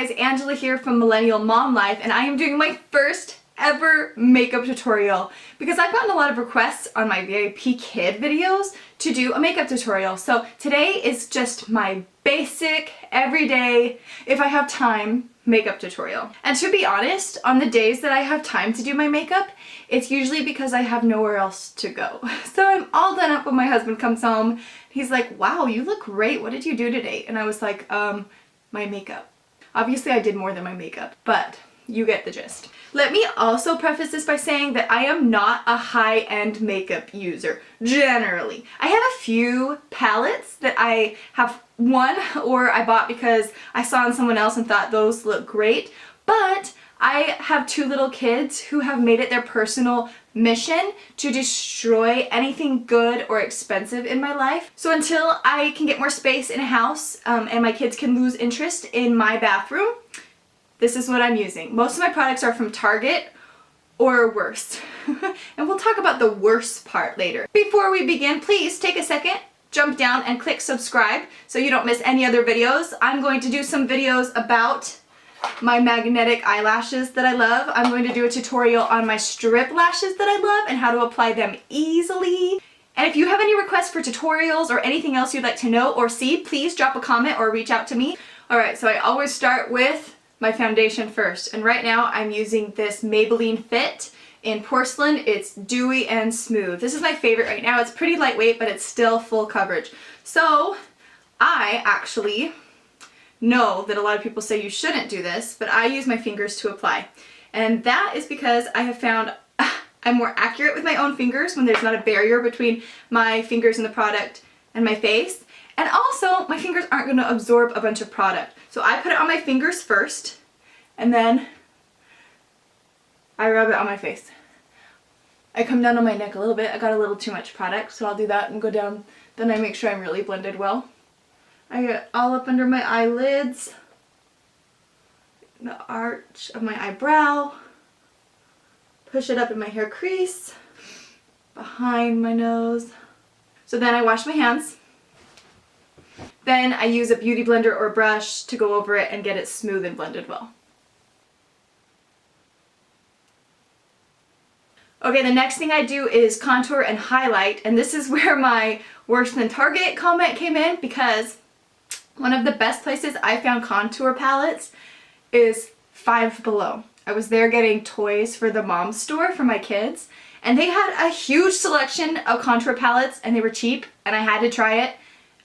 guys, Angela here from Millennial Mom Life, and I am doing my first ever makeup tutorial because I've gotten a lot of requests on my VIP kid videos to do a makeup tutorial. So today is just my basic, everyday, if I have time, makeup tutorial. And to be honest, on the days that I have time to do my makeup, it's usually because I have nowhere else to go. So I'm all done up when my husband comes home. He's like, wow, you look great. What did you do today? And I was like, my makeup. Obviously I did more than my makeup, but you get the gist. Let me also preface this by saying that I am not a high-end makeup user, generally. I have a few palettes that I have won or I bought because I saw on someone else and thought those look great, but I have two little kids who have made it their personal mission to destroy anything good or expensive in my life. So until I can get more space in a house and my kids can lose interest in my bathroom, this is what I'm using. Most of my products are from Target or worse. And we'll talk about the worst part later. Before we begin, please take a second, jump down and click subscribe so you don't miss any other videos. I'm going to do some videos about my magnetic eyelashes that I love. I'm going to do a tutorial on my strip lashes that I love and how to apply them easily. And if you have any requests for tutorials or anything else you'd like to know or see, please drop a comment or reach out to me. Alright, so I always start with my foundation first. And right now I'm using this Maybelline Fit in Porcelain. It's dewy and smooth. This is my favorite right now. It's pretty lightweight, but it's still full coverage. So I actually know that a lot of people say you shouldn't do this, but I use my fingers to apply. And that is because I have found I'm more accurate with my own fingers when there's not a barrier between my fingers and the product and my face. And also, my fingers aren't going to absorb a bunch of product. So I put it on my fingers first, and then I rub it on my face. I come down on my neck a little bit. I got a little too much product, so I'll do that and go down. Then I make sure I'm really blended well. I get all up under my eyelids, the arch of my eyebrow, push it up in my hair crease, behind my nose. So then I wash my hands. Then I use a beauty blender or brush to go over it and get it smooth and blended well. Okay, the next thing I do is contour and highlight, and this is where my worse than Target comment came in because one of the best places I found contour palettes is Five Below. I was there getting toys for the mom store for my kids, and they had a huge selection of contour palettes and they were cheap and I had to try it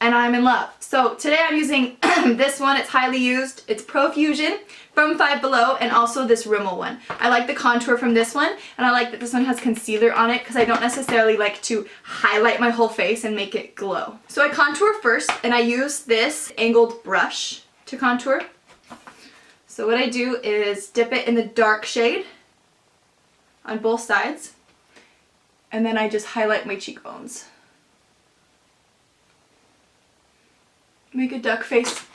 and I'm in love. So today I'm using this one. It's highly used. It's Profusion from Five Below and also this Rimmel one. I like the contour from this one and I like that this one has concealer on it because I don't necessarily like to highlight my whole face and make it glow. So I contour first and I use this angled brush to contour. So what I do is dip it in the dark shade on both sides and then I just highlight my cheekbones. Make a duck face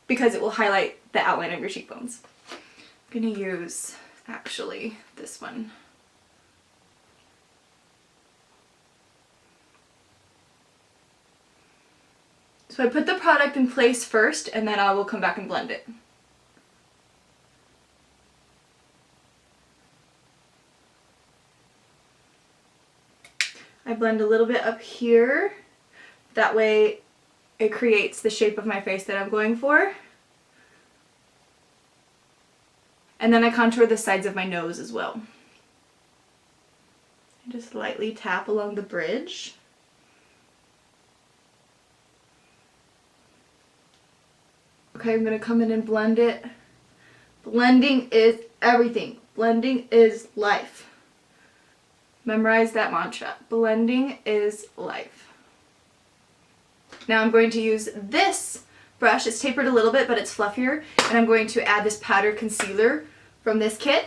because it will highlight the outline of your cheekbones. I'm gonna use actually this one. So I put the product in place first and then I will come back and blend it. I blend a little bit up here. That way it creates the shape of my face that I'm going for. And then I contour the sides of my nose as well. I just lightly tap along the bridge. Okay, I'm going to come in and blend it. Blending is everything. Blending is life. Memorize that mantra. Blending is life. Now I'm going to use this brush. It's tapered a little bit, but it's fluffier. And I'm going to add this powder concealer from this kit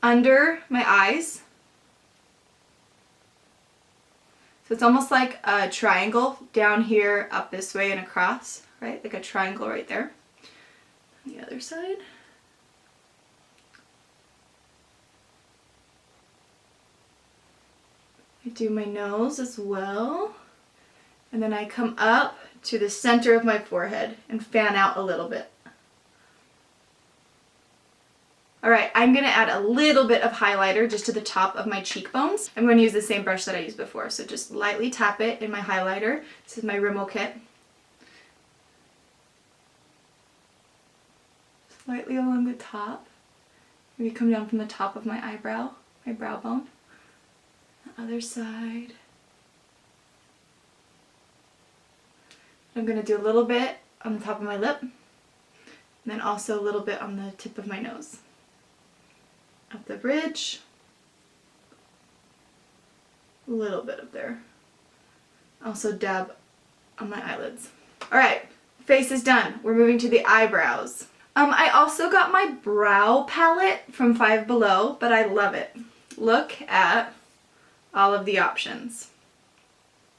under my eyes. So it's almost like a triangle down here, up this way and across, right? Like a triangle right there. On the other side. I do my nose as well. And then I come up to the center of my forehead and fan out a little bit. Alright, I'm going to add a little bit of highlighter just to the top of my cheekbones. I'm going to use the same brush that I used before, so just lightly tap it in my highlighter. This is my Rimmel kit. Slightly along the top. Maybe come down from the top of my eyebrow, my brow bone. The other side. I'm going to do a little bit on the top of my lip, and then also a little bit on the tip of my nose. Up the bridge, a little bit up there. Also dab on my eyelids. Alright, face is done. We're moving to the eyebrows. I also got my brow palette from Five Below, but I love it. Look at all of the options.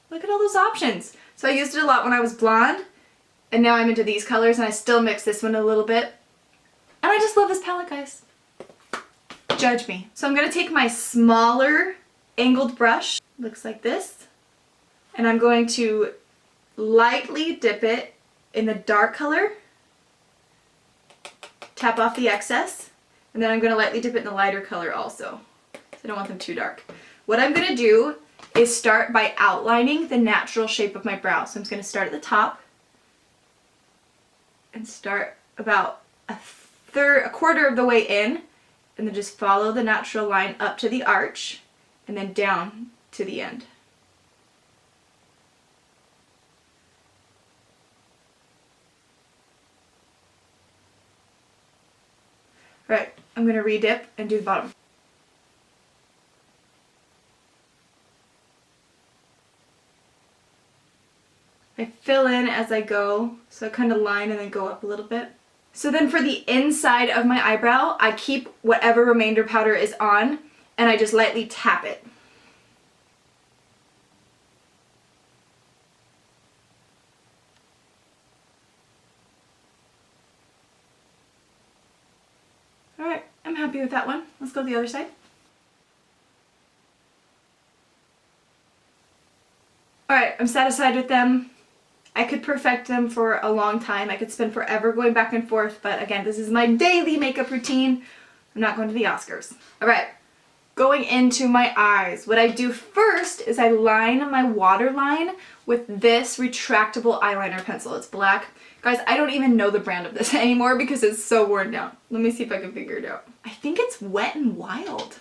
Look at all those options. So I used it a lot when I was blonde, and now I'm into these colors, and I still mix this one a little bit. And I just love this palette, guys. Judge me. So I'm going to take my smaller angled brush, looks like this, and I'm going to lightly dip it in the dark color, tap off the excess, and then I'm going to lightly dip it in the lighter color also. So I don't want them too dark. What I'm going to do is start by outlining the natural shape of my brow. So I'm just going to start at the top and start about a quarter of the way in, and then just follow the natural line up to the arch and then down to the end. Alright, I'm going to re-dip and do the bottom. I fill in as I go, so I kind of line and then go up a little bit. So then for the inside of my eyebrow, I keep whatever remainder powder is on, and I just lightly tap it. Alright, I'm happy with that one. Let's go to the other side. Alright, I'm satisfied with them. I could perfect them for a long time. I could spend forever going back and forth, but again, this is my daily makeup routine. I'm not going to the Oscars. Alright, going into my eyes. What I do first is I line my waterline with this retractable eyeliner pencil. It's black. Guys, I don't even know the brand of this anymore because it's so worn down. Let me see if I can figure it out. I think it's Wet n Wild.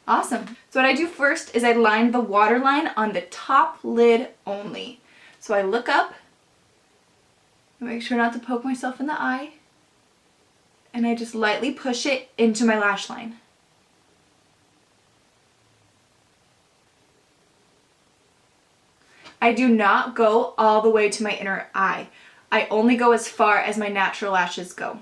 Awesome. So what I do first is I line the waterline on the top lid only. So I look up, make sure not to poke myself in the eye, and I just lightly push it into my lash line. I do not go all the way to my inner eye. I only go as far as my natural lashes go.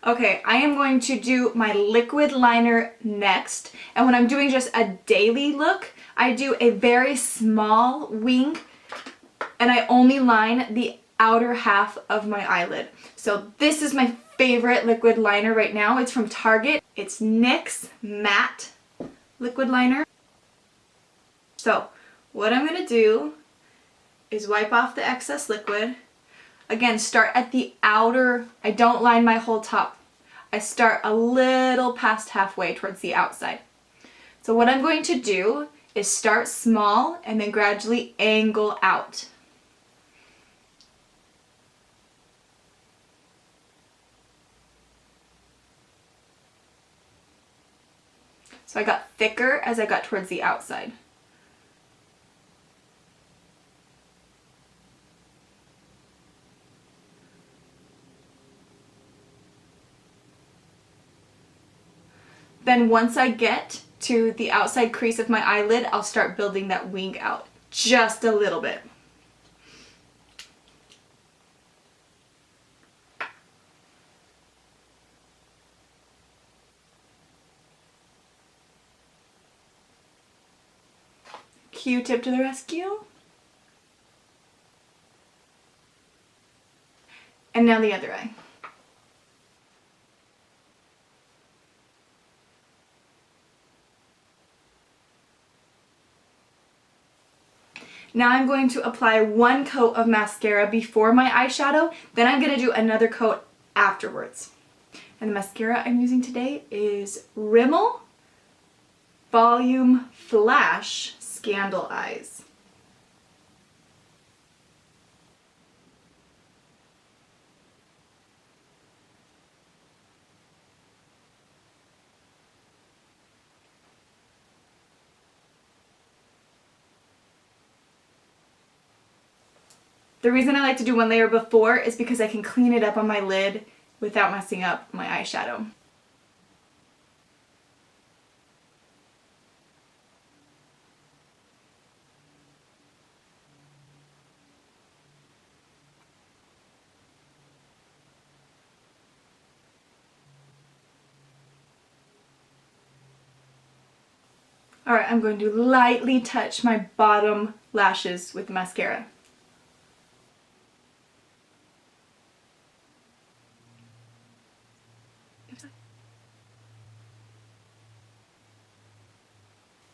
Okay, I am going to do my liquid liner next, and when I'm doing just a daily look, I do a very small wing, and I only line the outer half of my eyelid. So this is my favorite liquid liner right now. It's from Target. It's NYX Matte Liquid Liner. So what I'm going to do is wipe off the excess liquid. Again, start at the outer, I don't line my whole top. I start a little past halfway towards the outside. So what I'm going to do is start small and then gradually angle out. So I got thicker as I got towards the outside. Then once I get to the outside crease of my eyelid, I'll start building that wing out just a little bit. Q-tip to the rescue. And now the other eye. Now I'm going to apply one coat of mascara before my eyeshadow, then I'm going to do another coat afterwards. And the mascara I'm using today is Rimmel Volume Flash Scandal Eyes. The reason I like to do one layer before is because I can clean it up on my lid without messing up my eyeshadow. Alright, I'm going to lightly touch my bottom lashes with mascara.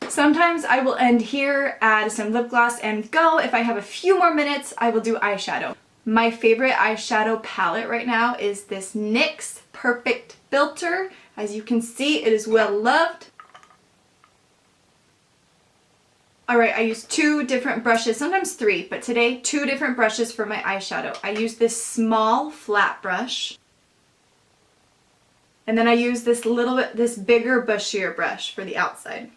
Sometimes I will end here, add some lip gloss, and go. If I have a few more minutes, I will do eyeshadow. My favorite eyeshadow palette right now is this NYX Perfect Filter. As you can see, it is well loved. Alright, I use two different brushes, sometimes three, but today 2 different brushes for my eyeshadow. I use this small flat brush, and then I use this bigger bushier brush for the outside.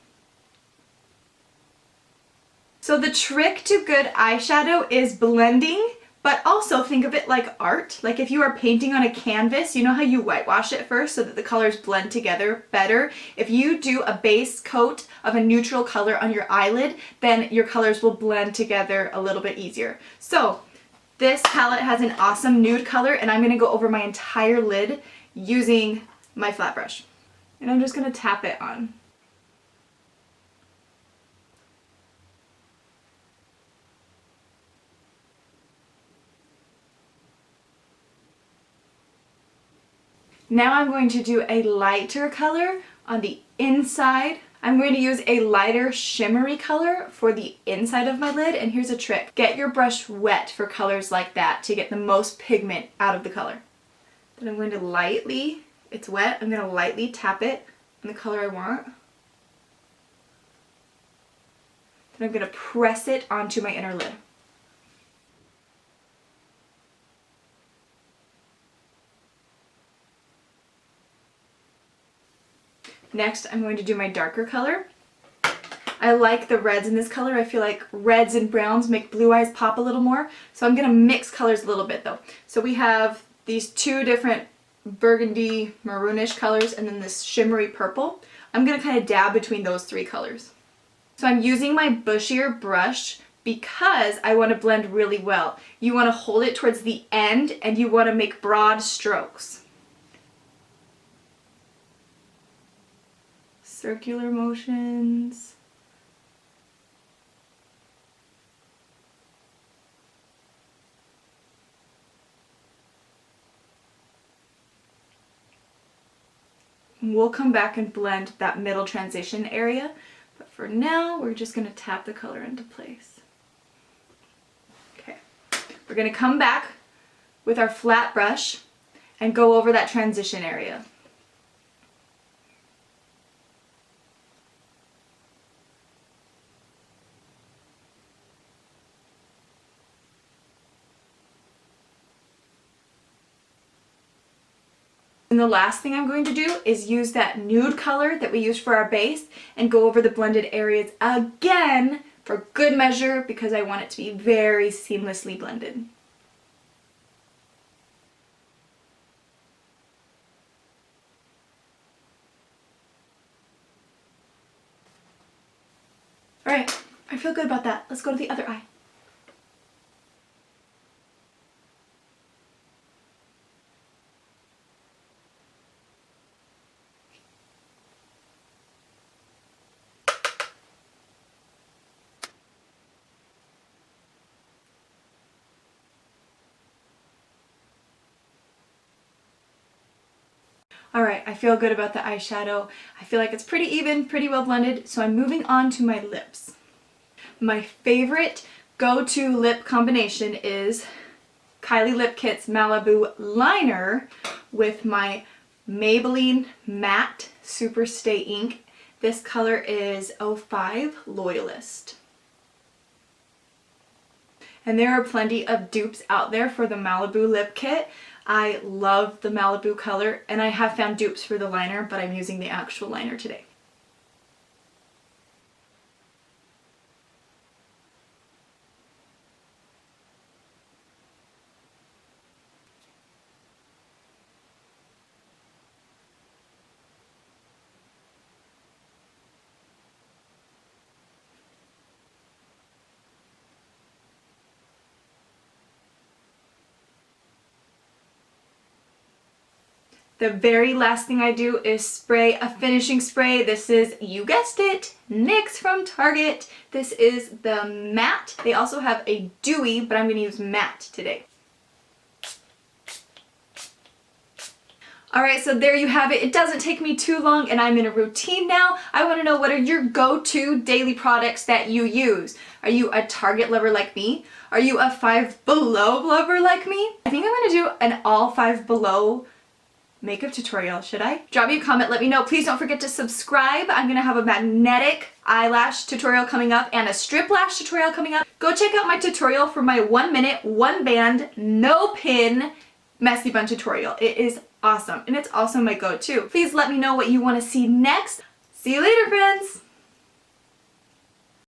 So the trick to good eyeshadow is blending, but also think of it like art. Like if you are painting on a canvas, you know how you whitewash it first so that the colors blend together better? If you do a base coat of a neutral color on your eyelid, then your colors will blend together a little bit easier. So this palette has an awesome nude color, and I'm going to go over my entire lid using my flat brush. And I'm just going to tap it on. Now I'm going to do a lighter color on the inside. I'm going to use a lighter shimmery color for the inside of my lid, and here's a trick. Get your brush wet for colors like that to get the most pigment out of the color. Then I'm going to lightly, it's wet, I'm going to lightly tap it in the color I want. Then I'm going to press it onto my inner lid. Next, I'm going to do my darker color. I like the reds in this color. I feel like reds and browns make blue eyes pop a little more. So I'm going to mix colors a little bit though. So we have these 2 different burgundy maroonish colors and then this shimmery purple. I'm going to kind of dab between those 3 colors. So I'm using my bushier brush because I want to blend really well. You want to hold it towards the end and you want to make broad strokes. Circular motions. We'll come back and blend that middle transition area, but for now we're just going to tap the color into place. Okay, we're going to come back with our flat brush and go over that transition area. And the last thing I'm going to do is use that nude color that we used for our base and go over the blended areas again for good measure because I want it to be very seamlessly blended. Alright, I feel good about that. Let's go to the other eye. Alright, I feel good about the eyeshadow. I feel like it's pretty even, pretty well blended, so I'm moving on to my lips. My favorite go-to lip combination is Kylie Lip Kit's Malibu Liner with my Maybelline Matte Super Stay Ink. This color is 05 Loyalist. And there are plenty of dupes out there for the Malibu Lip Kit. I love the Malibu color, and I have found dupes for the liner, but I'm using the actual liner today. The very last thing I do is spray a finishing spray. This is, you guessed it, NYX from Target. This is the matte. They also have a dewy, but I'm going to use matte today. Alright, so there you have it. It doesn't take me too long and I'm in a routine now. I want to know, what are your go-to daily products that you use? Are you a Target lover like me? Are you a Five Below lover like me? I think I'm going to do an all Five Below makeup tutorial, should I? Drop me a comment, let me know. Please don't forget to subscribe. I'm gonna have a magnetic eyelash tutorial coming up and a strip lash tutorial coming up. Go check out my tutorial for my 1 minute, 1 band, no pin messy bun tutorial. It is awesome, and it's also my go-to. Please let me know what you want to see next. See you later, friends!